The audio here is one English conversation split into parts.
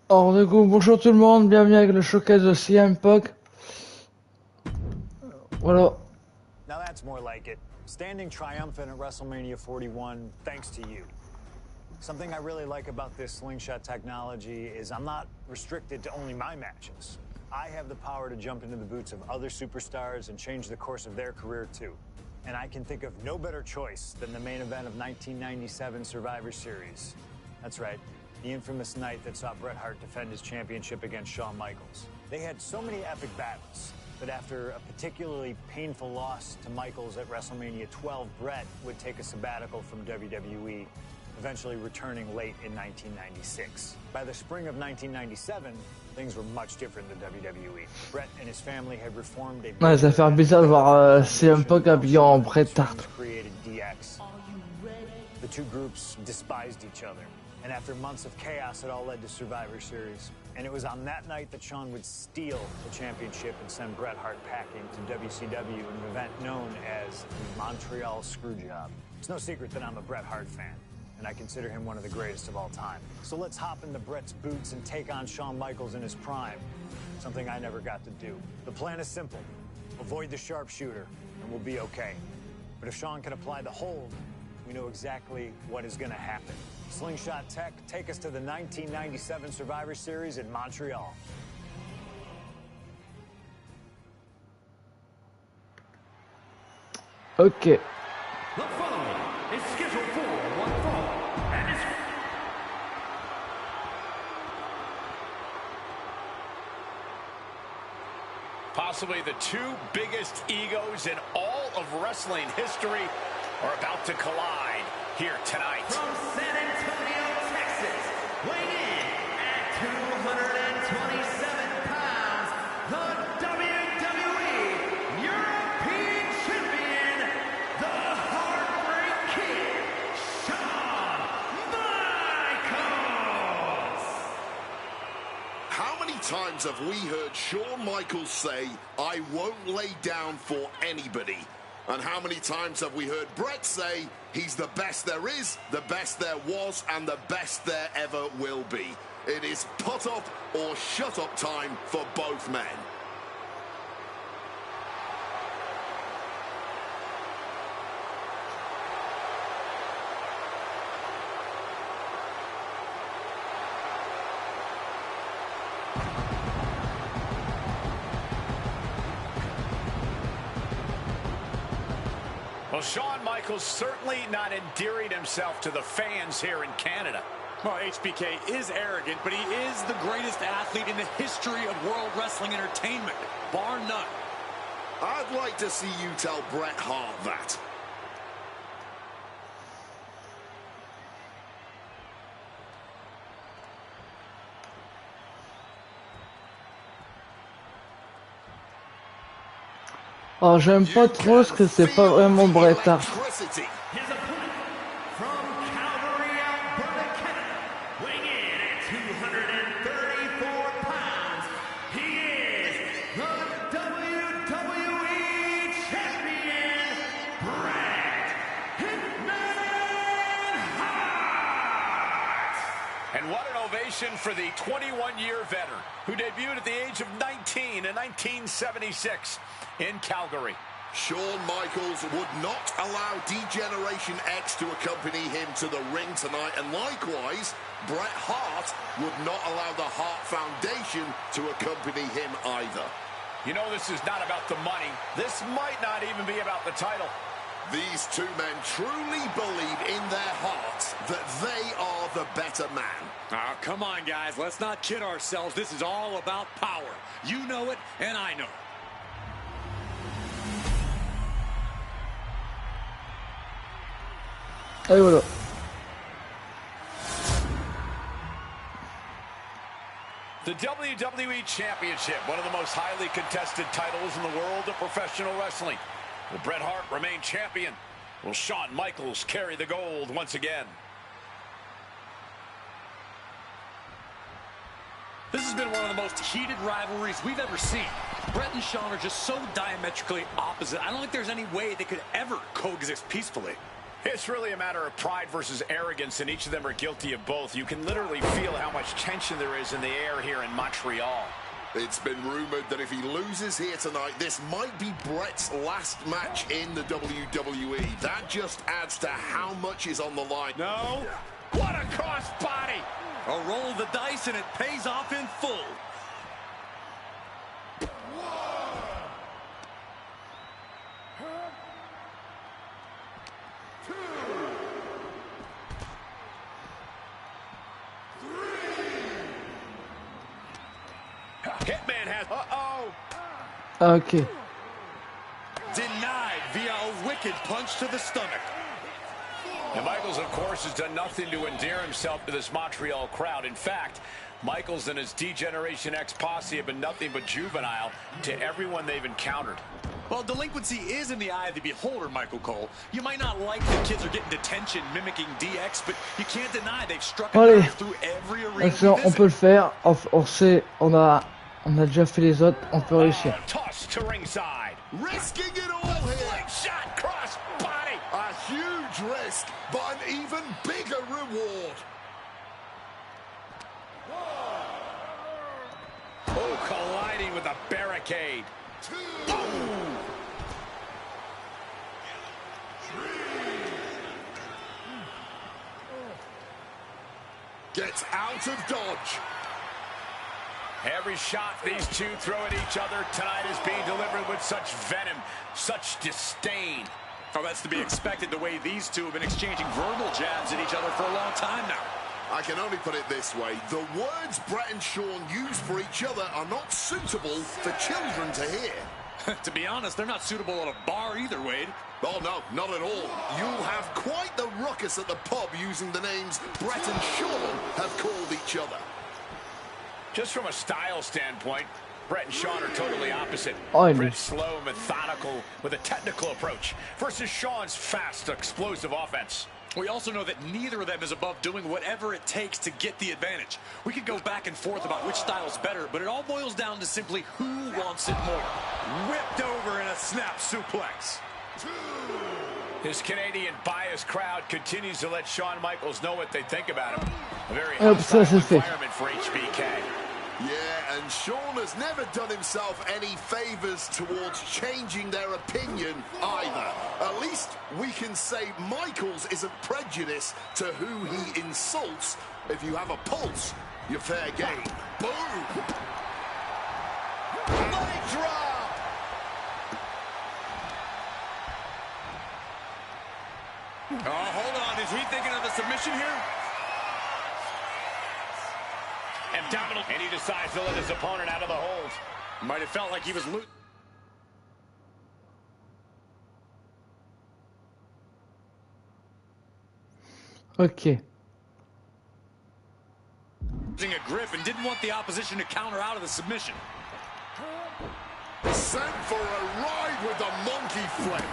Alors du coup, bonjour tout le monde, bienvenue avec le showcase de CM Punk. Voilà. Now that's more like it. Standing triumphant at WrestleMania 41 thanks to you. Something I really like about this slingshot technology is I'm not restricted to only my matches. I have the power to jump into the boots of other superstars and change the course of their career too. And I can think of no better choice than the main event of 1997 Survivor Series. That's right, the infamous night that saw Bret Hart defend his championship against Shawn Michaels. They had so many epic battles, but after a particularly painful loss to Michaels at WrestleMania 12, Bret would take a sabbatical from WWE, eventually returning late in 1996. By the spring of 1997, things were much different than WWE. Bret and his family had reformed a... Ouais, ça fait bizarre de voir CM Punk habillé en Bret Hart. Created DX. The two groups despised each other. And after months of chaos, it all led to Survivor Series. And it was on that night that Shawn would steal the championship and send Bret Hart packing to WCW in an event known as the Montreal Screwjob. It's no secret that I'm a Bret Hart fan, and I consider him one of the greatest of all time. So let's hop into Bret's boots and take on Shawn Michaels in his prime, something I never got to do. The plan is simple. Avoid the sharpshooter, and we'll be okay. But if Shawn can apply the hold, we know exactly what is going to happen. Slingshot Tech, take us to the 1997 Survivor Series in Montreal. Ok. The following is scheduled for one fall and is... Possibly the two biggest egos in all of wrestling history are about to collide here tonight. From San Antonio, Texas, weighing in at 227 pounds, the WWE European Champion, the Heartbreak Kid, Shawn Michaels. How many times have we heard Shawn Michaels say, "I won't lay down for anybody"? And how many times have we heard Bret say, he's the best there is, the best there was, and the best there ever will be? It is put up or shut up time for both men. Well, Shawn Michaels certainly not endearing himself to the fans here in Canada. Well, HBK is arrogant, but he is the greatest athlete in the history of World Wrestling Entertainment, bar none. I'd like to see you tell Bret Hart that. Alors j'aime pas trop ce que c'est pas vraiment Bret Hart. His opponent from Calgary, Alberta, Canada, weighing in at 234 pounds, he is the WWE Champion, Bret Hitman Hart. And what an ovation for the 21-year veteran who debuted at the age of 19 in 1976 in Calgary. Shawn Michaels would not allow D-Generation X to accompany him to the ring tonight, and likewise, Bret Hart would not allow the Hart Foundation to accompany him either. You know, this is not about the money. This might not even be about the title. These two men truly believe in their hearts that they are the better man. Oh, come on, guys. Let's not kid ourselves. This is all about power. You know it, and I know it. Et voilà. The WWE Championship, one of the most highly contested titles in the world of professional wrestling. Will Bret Hart remain champion? Will Shawn Michaels carry the gold once again? This has been one of the most heated rivalries we've ever seen. Bret and Shawn are just so diametrically opposite. I don't think there's any way they could ever coexist peacefully. It's really a matter of pride versus arrogance, and each of them are guilty of both. You can literally feel how much tension there is in the air here in Montreal. It's been rumored that if he loses here tonight, this might be Bret's last match in the WWE. That just adds to how much is on the line. No. What a cross body. A roll of the dice, and it pays off in full. Hitman has... Ok. Denied via a wicked punch to the stomach. And Michaels, of course, has done nothing to endear himself to this Montreal crowd. In fact, Michaels and his D-Generation X posse have been nothing but juvenile to everyone they've encountered. Well, delinquency is in the eye of the beholder, Michael Cole. You might not like that kids are getting detention mimicking DX, but you can't deny they've struck a nerve through every arena. On peut le faire. On sait, on a déjà fait les autres. On peut réussir. Toss to ringside. Risking it all here. Shot cross body. A huge risk, but an even bigger reward. Oh, colliding with a barricade. Gets out of dodge. Every shot these two throw at each other tonight is being delivered with such venom, such disdain. Oh, that's to be expected the way these two have been exchanging verbal jabs at each other for a long time now. I can only put it this way. The words Bret and Shawn use for each other are not suitable for children to hear. To be honest, they're not suitable at a bar either, Wade. Oh, no, not at all. You'll have quite the ruckus at the pub using the names Bret and Shawn have called each other. Just from a style standpoint, Bret and Shawn are totally opposite. Bret's slow, methodical, with a technical approach, versus Shawn's fast, explosive offense. We also know that neither of them is above doing whatever it takes to get the advantage. We could go back and forth about which style's better, but it all boils down to simply who wants it more. Whipped over in a snap suplex. His Canadian biased crowd continues to let Shawn Michaels know what they think about him. A very hostile environment for HBK. Yeah, and Shawn has never done himself any favors towards changing their opinion either. At least we can say Michaels isn't prejudiced to who he insults. If you have a pulse, you're fair game. Boom! Leg drop! Oh, hold on. Is he thinking of a submission here? Abdominal, and he decides to let his opponent out of the hold. Might have felt like he was losing. Ok. Losing a grip and didn't want the opposition to counter out of the submission. Sent for a ride with the monkey flip.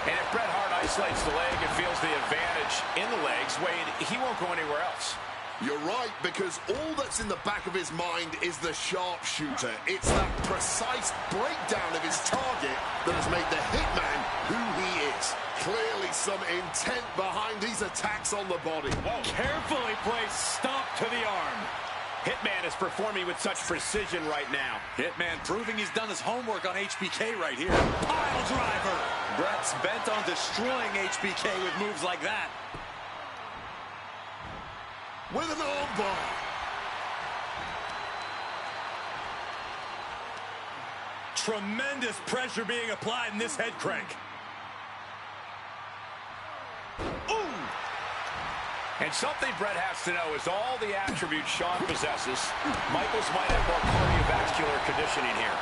And if Bret Hart isolates the leg and feels the advantage in the legs, Wade, he won't go anywhere else. You're right, because all that's in the back of his mind is the sharpshooter. It's that precise breakdown of his target that has made the Hitman who he is. Clearly some intent behind these attacks on the body. Whoa. Carefully placed stomp to the arm. Hitman is performing with such precision right now. Hitman proving he's done his homework on HBK right here. Pile driver. Bret's bent on destroying HBK with moves like that. With an armbar. Tremendous pressure being applied in this head crank. Ooh! And something Bret has to know is all the attributes Shawn possesses, Michaels might have more cardiovascular conditioning here.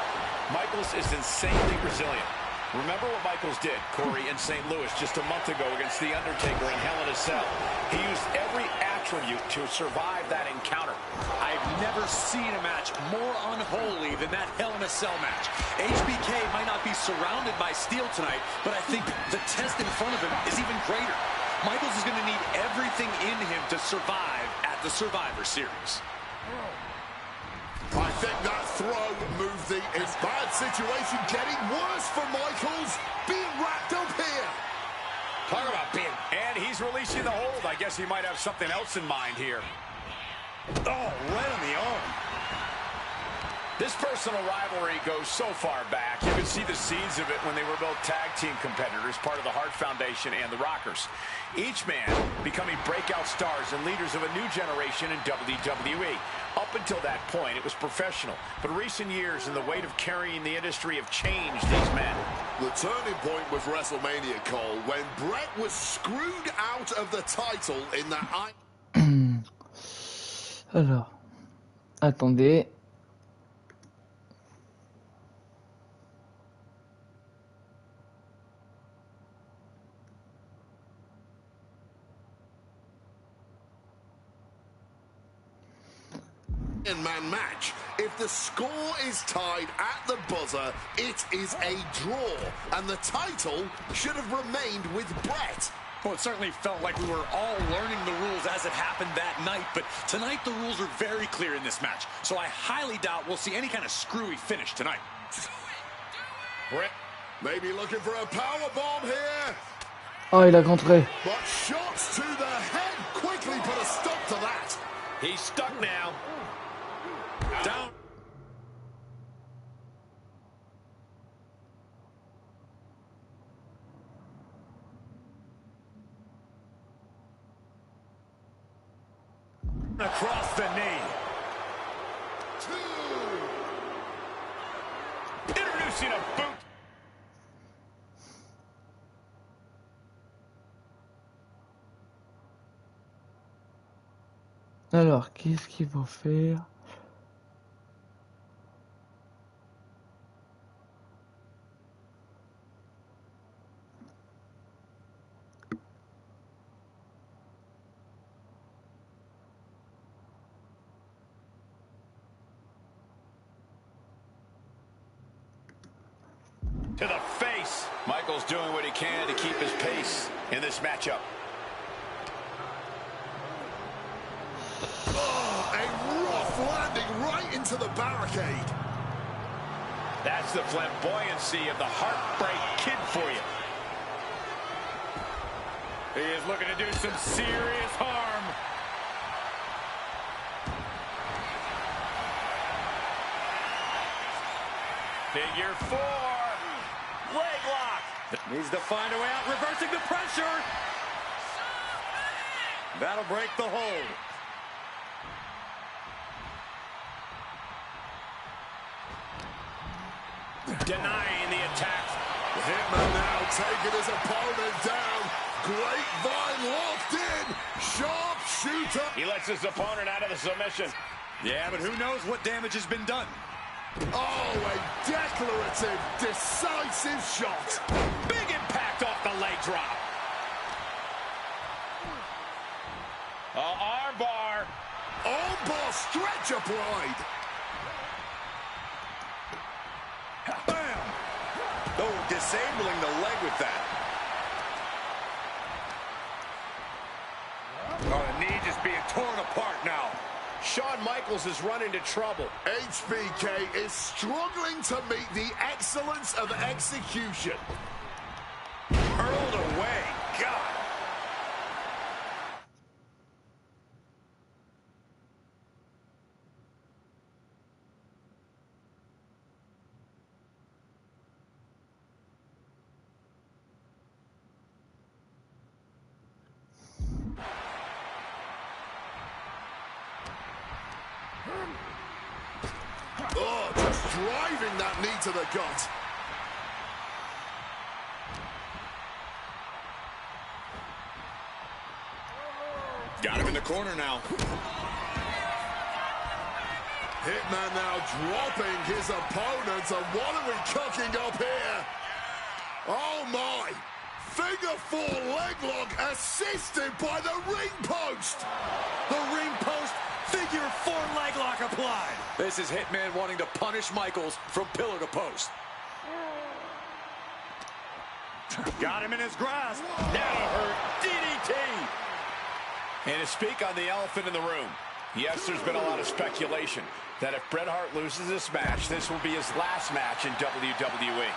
Michaels is insanely resilient. Remember what Michaels did, Corey, in St. Louis just a month ago against The Undertaker in Hell in a Cell. He used every attribute to survive that encounter. I've never seen a match more unholy than that Hell in a Cell match. HBK might not be surrounded by steel tonight, but I think the test in front of him is even greater. Michaels is going to need everything in him to survive at the Survivor Series. I think that throw moved the bad situation getting worse for Michaels. Being wrapped up here. Talk about being... And he's releasing the hold. I guess he might have something else in mind here. Oh, right on the arm. This personal rivalry goes so far back. You can see the seeds of it when they were both tag team competitors, part of the Hart Foundation and the Rockers. Each man becoming breakout stars and leaders of a new generation in WWE. Up until that point, it was professional. But recent years and the weight of carrying the industry have changed these men. The turning point was WrestleMania, Cole, when Bret was screwed out of the title in that... Alors, attendez. Man match. If the score is tied at the buzzer, it is a draw, and the title should have remained with Bret. Well, it certainly felt like we were all learning the rules as it happened that night, but tonight the rules are very clear in this match, so I highly doubt we'll see any kind of screwy finish tonight. Bret maybe looking for a power bomb here. Oh, il a contré. But shots to the head quickly put a stop to that. He's stuck now. Down. Across the knee. Introducing a boot. Alors, qu'est-ce qu'il faut faire? To the face. Michaels doing what he can to keep his pace in this matchup. Oh, a rough landing right into the barricade. That's the flamboyancy of the Heartbreak Kid for you. He is looking to do some serious harm. Figure 4. Leg lock. Needs to find a way out, reversing the pressure. That'll break the hold. Denying the attack. Hitman now taking his opponent down. Grapevine locked in. Sharpshooter. He lets his opponent out of the submission. Yeah, but who knows what damage has been done. Oh, a declarative, decisive shot. Big impact off the leg drop. Arm bar. Armbar stretch applied. Bam! Oh, disabling the leg with that. Oh, the knee just being torn apart now. Shawn Michaels has run into trouble. HBK is struggling to meet the excellence of execution. Hurled away. God. Oh, just driving that knee to the gut. Got him in the corner now. Hitman now dropping his opponent, and what are we cooking up here? Oh my! Figure 4 leg lock assisted by the ring post! The ring post, figure 4 leg lock applied. This is Hitman wanting to punish Michaels from pillar to post. Got him in his grasp. That'll hurt. DDT. And to speak on the elephant in the room, yes, there's been a lot of speculation that if Bret Hart loses this match, this will be his last match in WWE.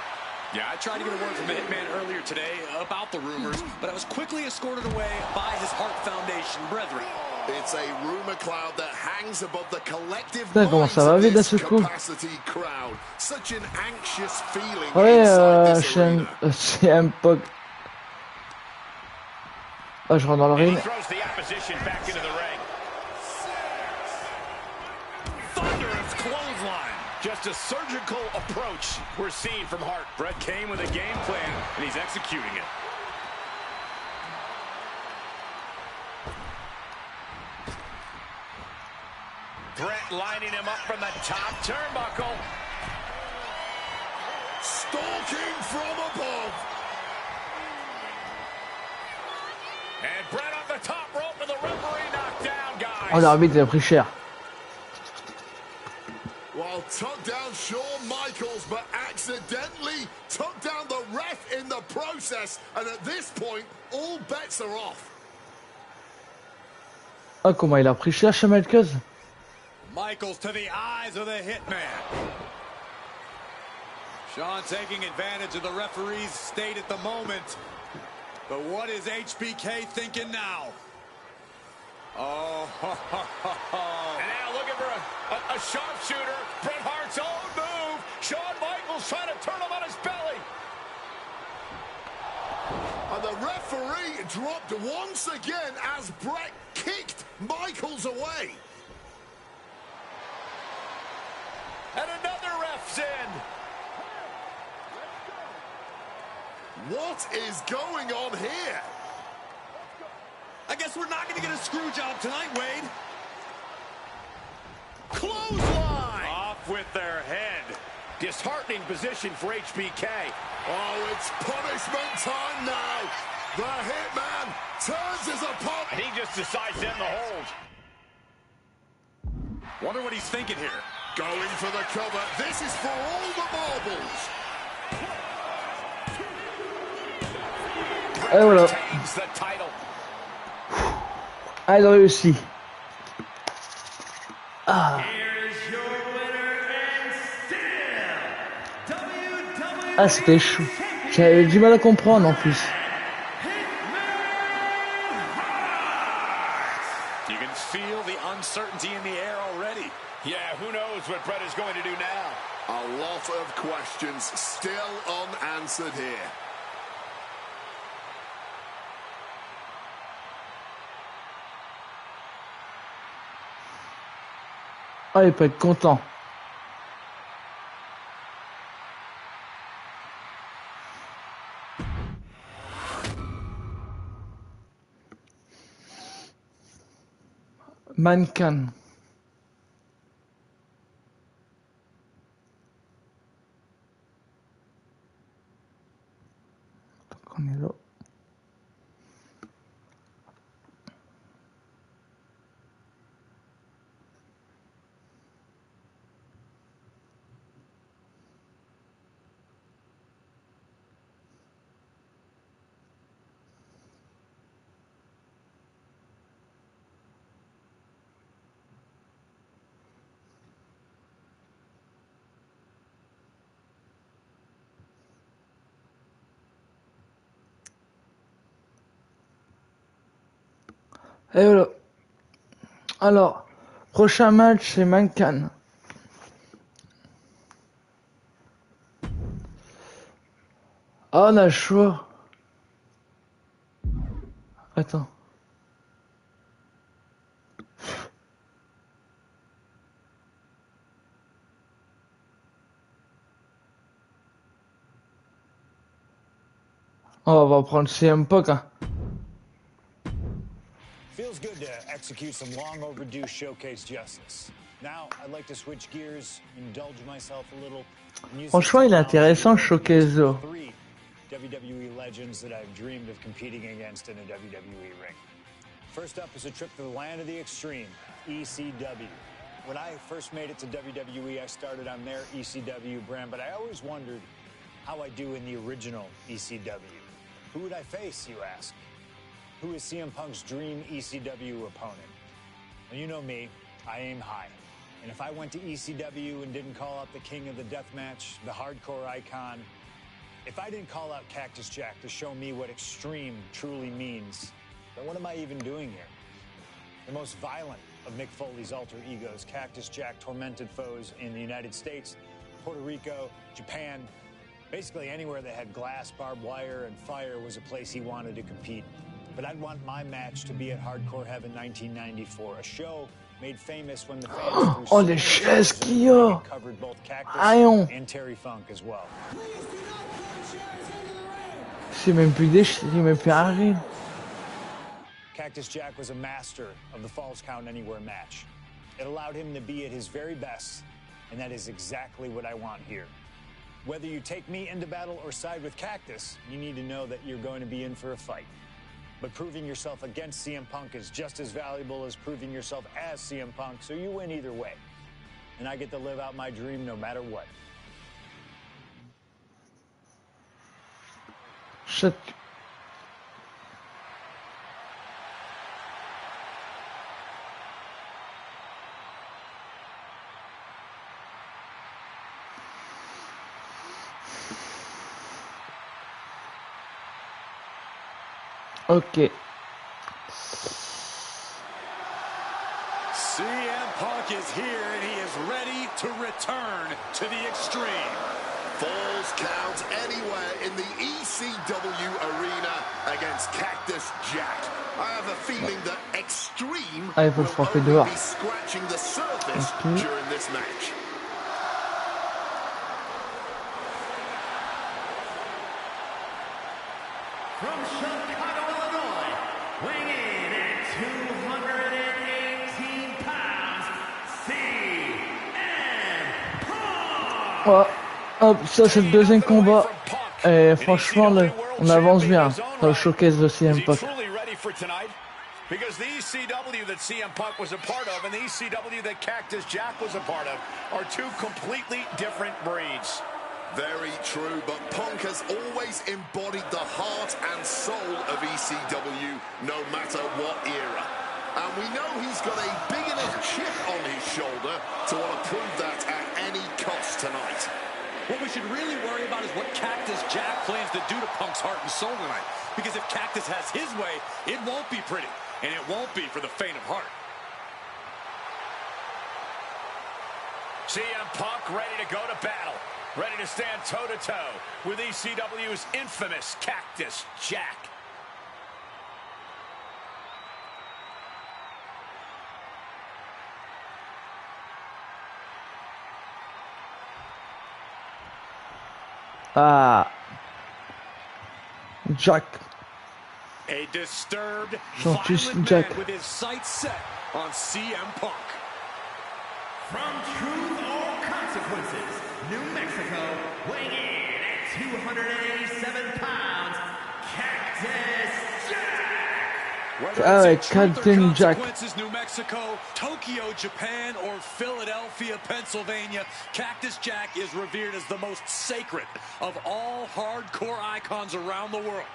Yeah, I tried to get a word from the Hitman earlier today about the rumors, but I was quickly escorted away by his Hart Foundation brethren. It's a rumor cloud that hangs above the collective Putain, comment minds ça va of vite d'un this seul coup. capacity crowd. Such an anxious feeling Ouais, inside this arena. c'est un peu... Ah, je rentre dans le ring. Thunderous clothesline. Just a surgical approach we're seeing from Hart. Bret came with a game plan, and he's executing it. Bret lining him up from the top turnbuckle. Stalking from above. And Bret on the top rope and the referee knocked down, guys. Oh, l'arbitre, il a pris cher. Well, took down Shawn Michaels, but accidentally took down the ref in the process. And at this point, all bets are off. Ah, comment il a pris cher chez Michaels. Michaels to the eyes of the Hitman. Shawn taking advantage of the referee's state at the moment. But what is HBK thinking now? Oh, and now looking for a sharpshooter. Bret Hart's own move. Shawn Michaels trying to turn him on his belly. And the referee dropped once again as Bret kicked Michaels away. And another ref's in. What is going on here? I guess we're not going to get a screw job tonight, Wade. Clothesline! Off with their head. Disheartening position for HBK. Oh, it's punishment time now. The Hitman turns his opponent. And he just decides to end the hold. Wonder what he's thinking here. Going for the cover. This is for all the marbles. Et voilà. Retains the title. Ah, il a réussi. Ah. Ah, c'était chou. J'avais du mal à comprendre en plus. You can feel the uncertainty in the air already. Yeah, who knows what Bret is going to do now? A lot of questions still unanswered here. Ah, il peut être content. Mannequin. Donc on est là. Et voilà. Alors, prochain match, c'est Mannequin. Ah, on a le choix. Attends. Oh, on va prendre CM Punk, hein. Feels good to execute some long overdue showcase justice. Now, I'd like to switch gears, indulge myself a little. Franchement, il est intéressant, Showcase. Three WWE legends that I've dreamed of competing against in a WWE ring. First up is a trip to the land of the extreme, ECW. When I first made it to WWE, I started on their ECW brand, but I always wondered how I do in the original ECW. Who would I face, you ask? Who is CM Punk's dream ECW opponent? Well, you know me, I aim high. And if I went to ECW and didn't call out the king of the deathmatch, the hardcore icon, If I didn't call out Cactus Jack to show me what extreme truly means, then what am I even doing here? The most violent of Mick Foley's alter egos, Cactus Jack tormented foes in the United States, Puerto Rico, Japan. Basically anywhere that had glass, barbed wire, and fire was a place he wanted to compete. But I'd want my match to be at Hardcore Heaven 1994, a show made famous when the fans Oh, les chaises qu'il y a! covered both Cactus and Terry Funk as well. C'est même plus un ring. Cactus Jack was a master of the Falls Count Anywhere match. It allowed him to be at his very best, and that is exactly what I want here. Whether you take me into battle or side with Cactus, you need to know that you're going to be in for a fight. But proving yourself against CM Punk is just as valuable as proving yourself as CM Punk, so you win either way. And I get to live out my dream no matter what. Shut. Okay. CM Punk is here and he is ready to return to the extreme. Falls Count Anywhere in the ECW arena against Cactus Jack. I have a feeling that extreme will only be scratching the surface during this match. From Chicago, Illinois, weighing in at 218 pounds, CM Punk! Hop, ça c'est le deuxième combat. Et franchement, là, on avance bien dans le showcase de CM Punk. Because the ECW that CM Punk was a part of and the ECW that Cactus Jack was a part of are two completely different breeds. Very true, but Punk has always embodied the heart and soul of ECW, no matter what era. And we know he's got a big enough chip on his shoulder to want to prove that at any cost tonight. What we should really worry about is what Cactus Jack plans to do to Punk's heart and soul tonight. Because if Cactus has his way, it won't be pretty. And it won't be for the faint of heart. CM Punk ready to go to battle. Ready to stand toe-to-toe with ECW's infamous Cactus Jack. Jack. A disturbed, Gentil violent Jack. man with his sights set on CM Punk. From Truth or Consequences, New Mexico, weighing in at 287 pounds, Cactus Jack! Whether it's Captain Truth or Jack. Consequences, New Mexico, Tokyo, Japan, or Philadelphia, Pennsylvania, Cactus Jack is revered as the most sacred of all hardcore icons around the world.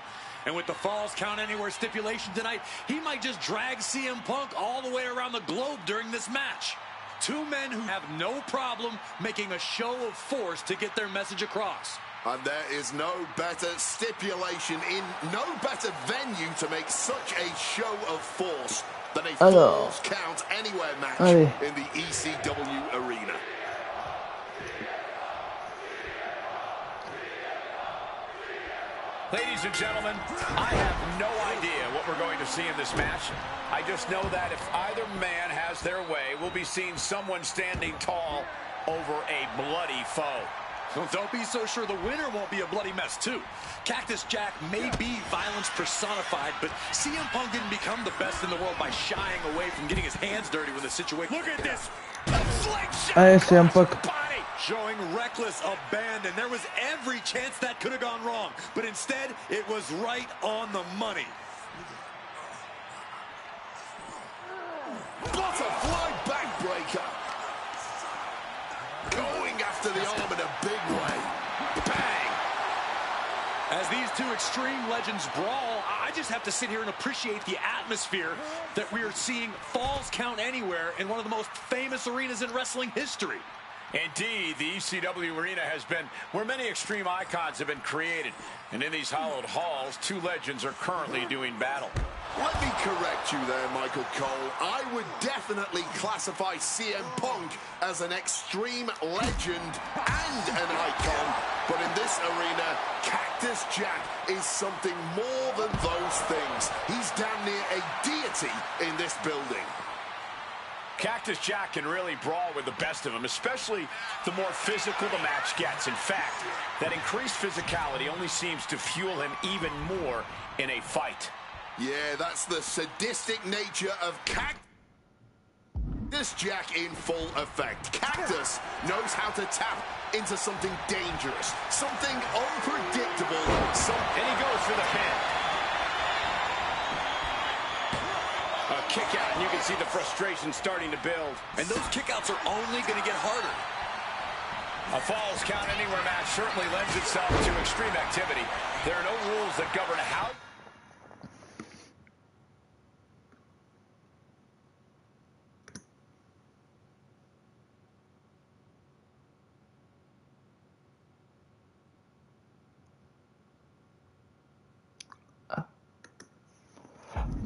And with the Falls Count Anywhere stipulation tonight, he might just drag CM Punk all the way around the globe during this match. Two men who have no problem making a show of force to get their message across. And there is no better stipulation in no better venue to make such a show of force than a Falls Count Anywhere match in the ECW arena. Ladies and gentlemen, I have no idea what we're going to see in this match. I just know that if either man has their way, we'll be seeing someone standing tall over a bloody foe. Well, don't be so sure the winner won't be a bloody mess, too. Cactus Jack may be violence personified, but CM Punk didn't become the best in the world by shying away from getting his hands dirty when the situation... Look at this! CM Punk. Showing reckless abandon. There was every chance that could have gone wrong, but instead, it was right on the money. Butterfly backbreaker. Going after the arm in a big way. Bang! As these two extreme legends brawl, I just have to sit here and appreciate the atmosphere that we are seeing Falls Count Anywhere in one of the most famous arenas in wrestling history. Indeed, the ECW arena has been where many extreme icons have been created. And in these hallowed halls, two legends are currently doing battle. Let me correct you there, Michael Cole. I would definitely classify CM Punk as an extreme legend and an icon. But in this arena, Cactus Jack is something more than those things. He's damn near a deity in this building. Cactus Jack can really brawl with the best of them, especially the more physical the match gets. In fact, that increased physicality only seems to fuel him even more in a fight. Yeah, that's the sadistic nature of Cactus Jack in full effect. Cactus knows how to tap into something dangerous, something unpredictable, and he goes for the pin. A kick out, and you can see the frustration starting to build. And those kickouts are only going to get harder. A Falls Count Anywhere match certainly lends itself to extreme activity. There are no rules that govern how...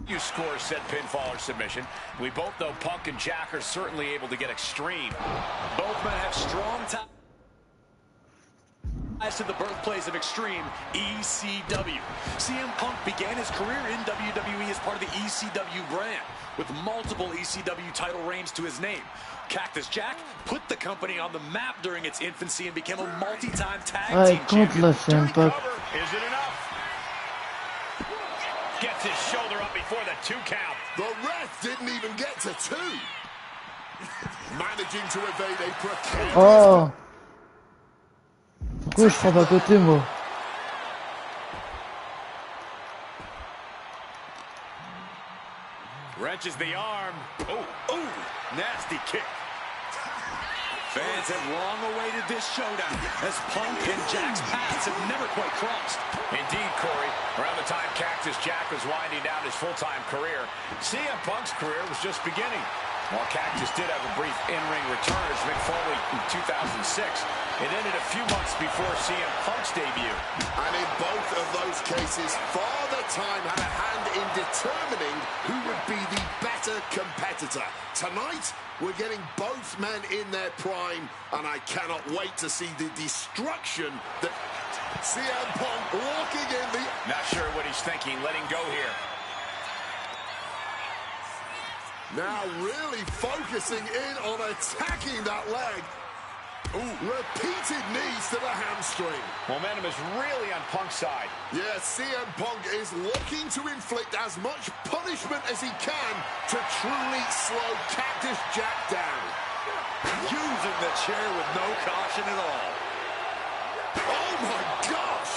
You score said pinfall or submission. We both know Punk and Jack are certainly able to get extreme. Both men have strong ties to the birthplace of extreme, ECW. CM Punk began his career in WWE as part of the ECW brand, with multiple ECW title reigns to his name. Cactus Jack put the company on the map during its infancy and became a multi-time tag team champion. Is it enough? Gets his shoulder up before the 2 count. The ref didn't even get to 2. Managing to evade a precarious... Oh. Pourquoi je frappe à côté, moi? Wrenches the arm. Oh, nasty kick. Fans have long awaited this showdown, as Punk and Jack's paths have never quite crossed. Indeed, Corey. Around the time Cactus Jack was winding down his full-time career, CM Punk's career was just beginning. While Cactus did have a brief in-ring return as Mick Foley in 2006, it ended a few months before CM Punk's debut. And in both of those cases, Father Time had a hand in determining who would be the better competitor. Tonight, we're getting both men in their prime, and I cannot wait to see the destruction that CM Punk walking in the... Not sure what he's thinking, letting go here. Now really focusing in on attacking that leg. Ooh, repeated knees to the hamstring. Momentum is really on Punk's side. Yeah, CM Punk is looking to inflict as much punishment as he can to truly slow Cactus Jack down. Using the chair with no caution at all. Oh my gosh!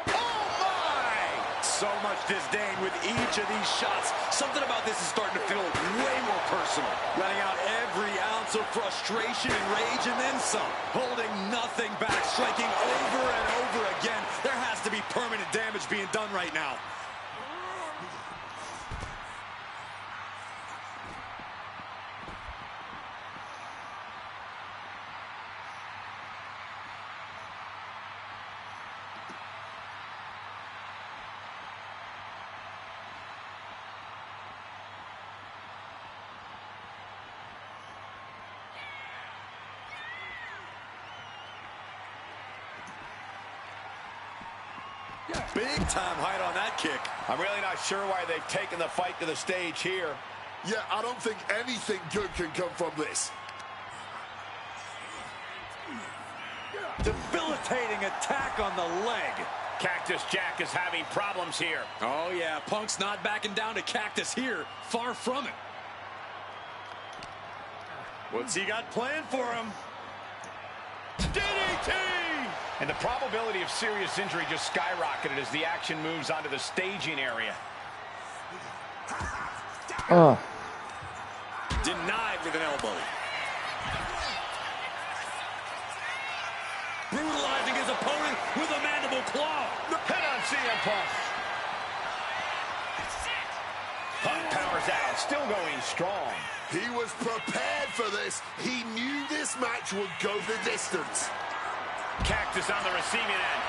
Oh my! So much disdain with each of these shots. Something about this is starting to feel way more personal. Letting out every ounce of frustration and rage and then some. Holding nothing back, striking over and over again. There has to be permanent damage being done right now. Big time height on that kick. I'm really not sure why they've taken the fight to the stage here. Yeah, I don't think anything good can come from this. Debilitating attack on the leg. Cactus Jack is having problems here. Oh yeah, Punk's not backing down to Cactus here. Far from it. What's he got planned for him? DDT! And the probability of serious injury just skyrocketed as the action moves onto the staging area. Oh. Denied with an elbow. Brutalizing his opponent with a mandible claw. Hit on CM Punk. Punk powers out, still going strong. He was prepared for this. He knew this match would go the distance. Cactus on the receiving end.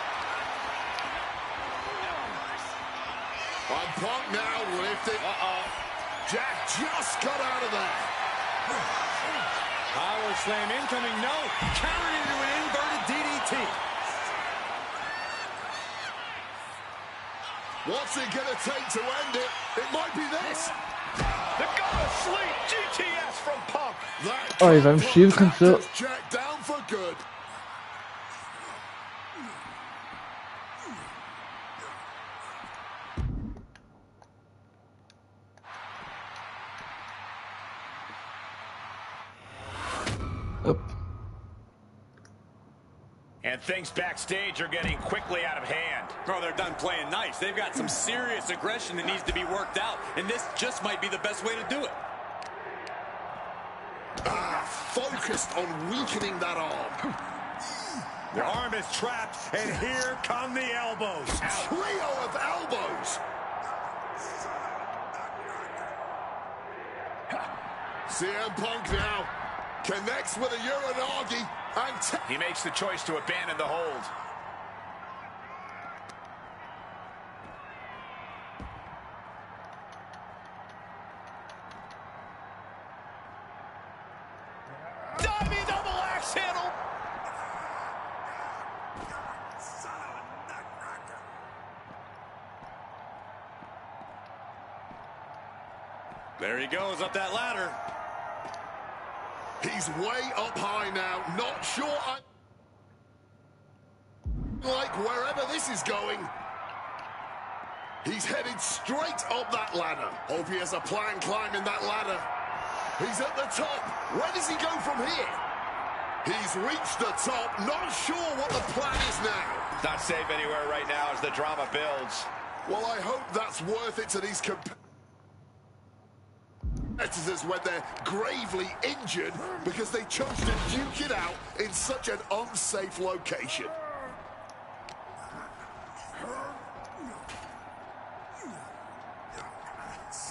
And Punk now lifted. Jack just got out of there. Power slam incoming, no. Countered into an inverted DDT. What's it going to take to end it? It might be this. The go to sleep GTS from Punk. Oh, il va me suivre comme ça. Jack down for good. Hop. And things backstage are getting quickly out of hand. Oh, they're done playing nice. They've got some serious aggression that needs to be worked out, and this just might be the best way to do it. Focused on weakening that arm. The arm is trapped, and here come the elbows. Trio of elbows. CM Punk now connects with a Uranagi and He makes the choice to abandon the hold. Diving double axe handle. There he goes up that ladder. he's way up high now. Not sure I like wherever this is going. He's headed straight up that ladder. Hope he has a plan climbing that ladder. He's at the top. Where does he go from here? He's reached the top. Not sure what the plan is now. Not safe anywhere right now as the drama builds. Well, I hope that's worth it to these competitors when they're gravely injured because they chose to duke it out in such an unsafe location.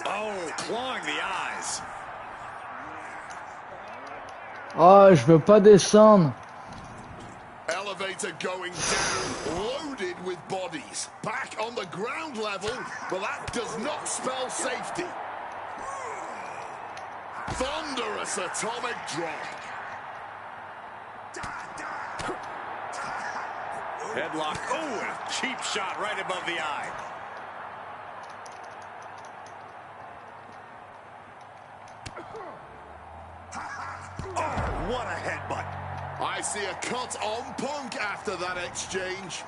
Oh, clawing the eyes. Oh, je veux pas descendre. Elevator going down, loaded with bodies. Back on the ground level, but that does not spell safety. Thunderous atomic drop. Headlock. Oh, and a cheap shot right above the eye. Oh, what a headbutt. I see a cut on Punk after that exchange.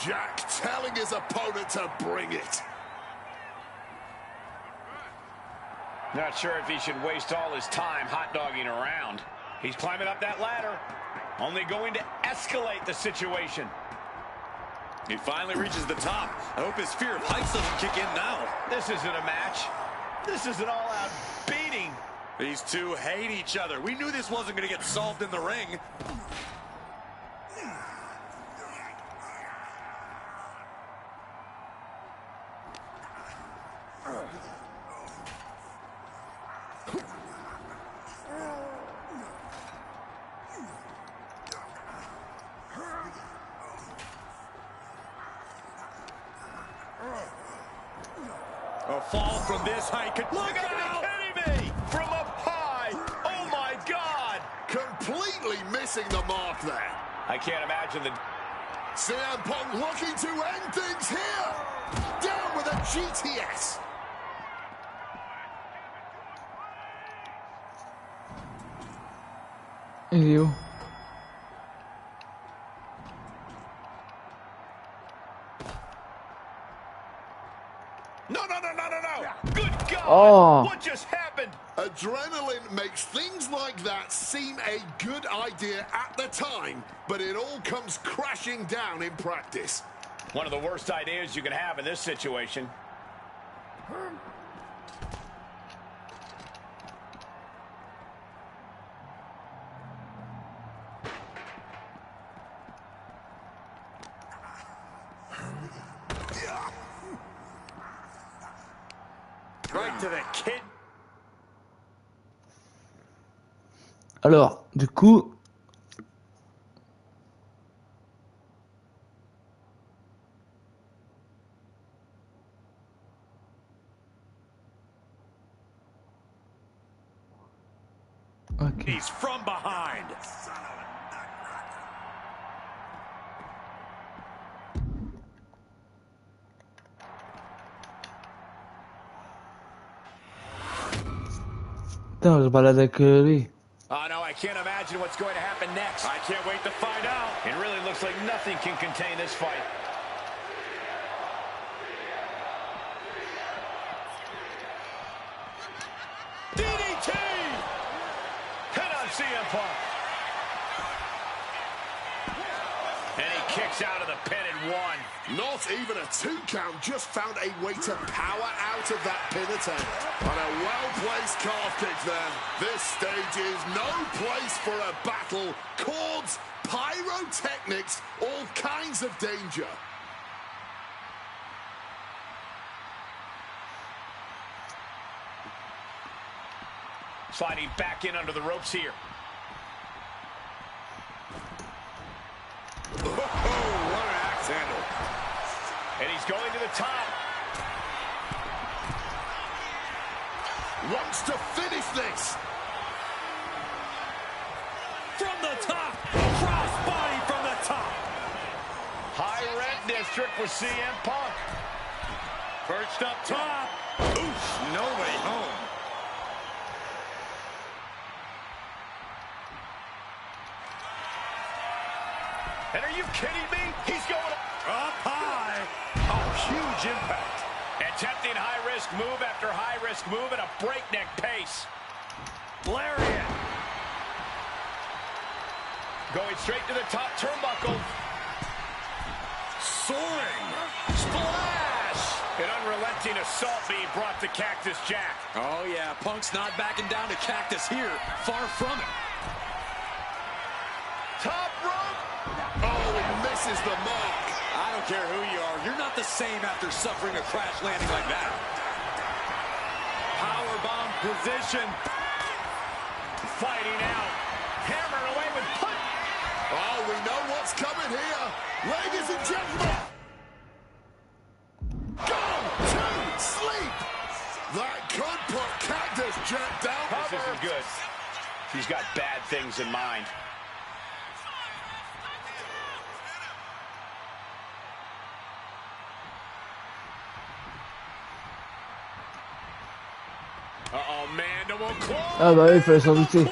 Jack telling his opponent to bring it. Not sure if he should waste all his time hot-dogging around. He's climbing up that ladder, only going to escalate the situation. He finally reaches the top. I hope his fear of heights doesn't kick in now. This isn't a match. This is an all-out beating. These two hate each other. We knew this wasn't going to get solved in the ring. A fall from this height could... Look at how kidding me! From up high! Oh my God! Completely missing the mark there. I can't imagine the... CM Punk looking to end things here. Down with a GTS. Il est où? No! Good God! Oh. What just happened? Adrenaline makes things like that seem a good idea at the time, but it all comes crashing down in practice. One of the worst ideas you can have in this situation. right to the kid. Alors, du coup... Ok. He's from behind. Putain, on se balade avec lui. Oh, no, I can't imagine what's going to happen next. I can't wait to find out. It really looks like nothing can contain this fight. DDT! Hit on CM Punk. And he kicks out of the pin at 1. Not even a 2 count, just found a way to power out of that pin attempt. And a well-placed calf kick there. This stage is no place for a battle. Cords, pyrotechnics, all kinds of danger. Sliding back in under the ropes here. Oh, what an axe handle. And he's going to the top. Wants to finish this. From the top. Crossbody from the top. High rent district for CM Punk. Perched up top. Oof, no way home. And are you kidding me? He's going Up high. Oh, huge impact. attempting high-risk move after high-risk move at a breakneck pace. Lariat. Going straight to the top turnbuckle. Soaring. Splash! An unrelenting assault being brought to Cactus Jack. Oh, yeah. Punk's not backing down to Cactus here. Far from it. Top rope. Oh, he misses the mark. I don't care who you are. You're not the same after suffering a crash landing like that. Powerbomb position. Fighting out. Hammered away with punch. Oh, we know what's coming here. Ladies and gentlemen. Gone to sleep. That could put Cactus Jack down. This isn't good. He's got bad things in mind. Uh-oh, mandible claw. Ah bah oui, il fallait s'en douter. And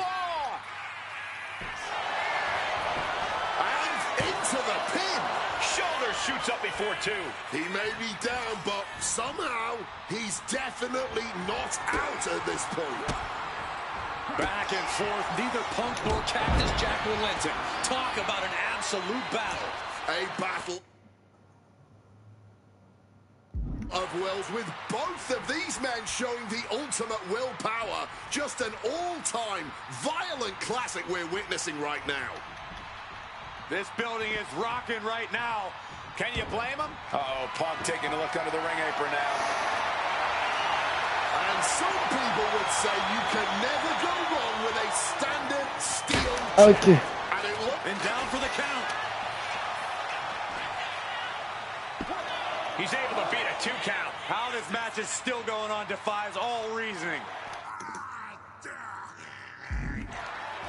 into the pin. Shoulder shoots up before 2. He may be down, but somehow he's definitely not out at this point. Back and forth. Neither Punk nor Cactus Jack relenting. Talk about an absolute battle. A battle of wills with both of these men showing the ultimate willpower. Just an all-time violent classic we're witnessing right now. This building is rocking right now. Can you blame him? Uh-oh, Punk taking a look under the ring apron now. And some people would say you can never go wrong with a standard steel Ok. and it looked And down for the count. He's able to beat a 2 count. How this match is still going on defies all reasoning.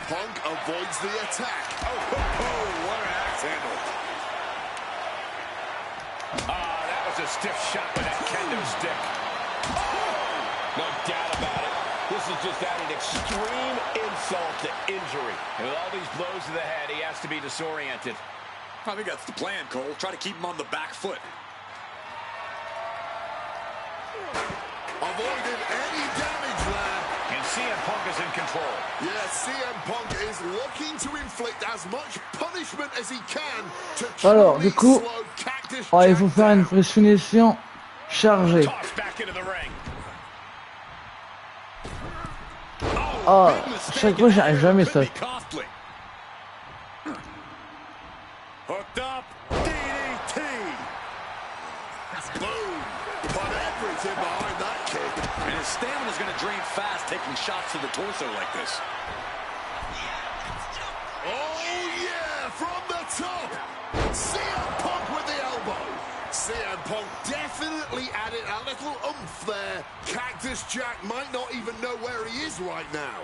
Punk avoids the attack. Oh, what an axe handle. That was a stiff shot with that kendo stick. No doubt about it. This is just adding extreme insult to injury. And with all these blows to the head, he has to be disoriented. I think that's the plan, Cole. Try to keep him on the back foot. Avoided any damage there. And CM Punk is in control. Yes, CM Punk is looking to inflict as much punishment as he can to Alors, truly du coup, slow Cactus il Jack faut faire une down. finition chargée. Tossed back into the ring. Ah, chaque fois j'arrive jamais ça. Hooked up. DDT. Boom. But everything behind that kick. And his taking shots to the torso like this. Oh, yeah, from the top. CM Punk with the elbow. CM Punk definitely added a little oomph there. Cactus Jack might not even know where he is right now.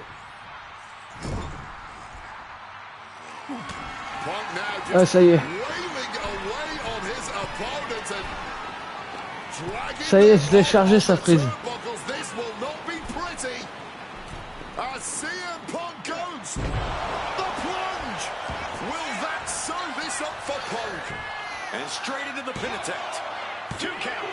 Punk now just ça y est. wailing away on his opponent and dragging Ça y est, je l'ai them chargé, off sa the prise. turnbuckles. This will not be pretty. As CM Punk goes. The plunge. Will that sew this up for Punk? And straight into the pin attempt. 2 count.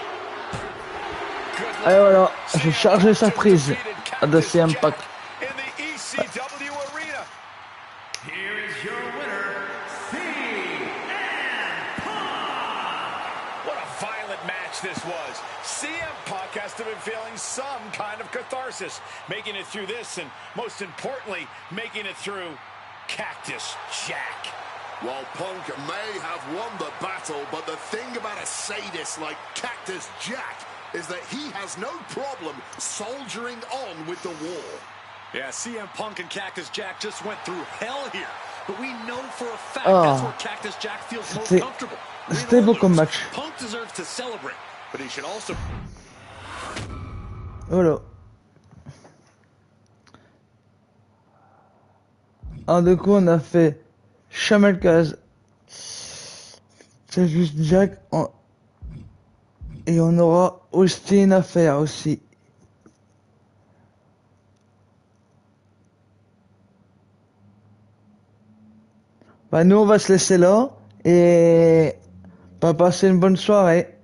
Et voilà, j'ai chargé sa prise de CM Punk. In the ECW arena. Here is your winner, CM Punk. What a violent match this was. CM Punk has to be feeling some kind of catharsis, making it through this, and most importantly, making it through Cactus Jack. While Punk may have won the battle, but the thing about a sadist like Cactus Jack is that he has no problem soldiering on with the war. Yeah, CM Punk and Cactus Jack just went through hell here. But we know for a fact that's where Cactus Jack feels most comfortable. C'était beau comme match. Punk deserves to celebrate, but he should also... Voilà. Alors du coup, on a fait Chamelkaz. C'est juste Jack. Et on aura Austin à faire aussi. Bah nous on va se laisser là et on va passer une bonne soirée.